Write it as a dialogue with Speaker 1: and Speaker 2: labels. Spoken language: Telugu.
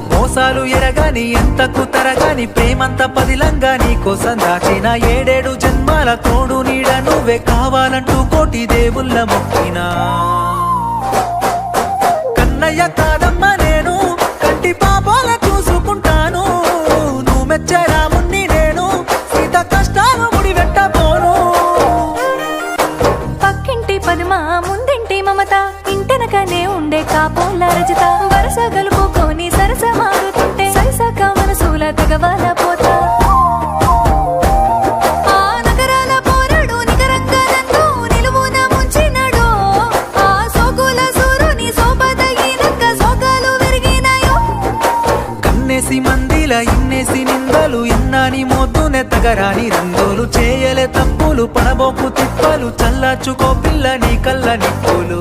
Speaker 1: మోసాలు ఎరగాని ఎంతకు తరగాని ప్రేమంత పదిలంగా నీ కోసం దాచిన 7 జన్మాల తోడు నీడ నువ్వే కావాలంటూ కోటి దేవుళ్ళ మొక్కినా కన్నయ్య కాదమ్మ నేను కంటి పాపాల చూసుకుంటాను నువ్వు మెచ్చరా మున్ని నేను సీత కష్టాలు ముడి వెట్టబోను
Speaker 2: పక్కింటి పద్మ ముందింటి మమత ఇంటెనకనే ఉండే కాపోల రజిత వరస గలుపుకొని సరస మారుతుంటే సరసక మనసుల తగవాల పోతా ఆ నగరాల పోరాడు నికరంగా నన్ను నిలువున ముంచినడో ఆ సోకుల సూరుని సోపదగినక్క సోకాలు విరిగినాయో
Speaker 1: కన్నేసి మందిల ఇన్నేసి నిందలు ఇన్నాని మోద్దునే తగరాని రంగులు చేయలే తప్పులు పడబోకు తిప్పలు చల్లార్చుకో పిల్ల నీ కళ్ళ నిప్పులు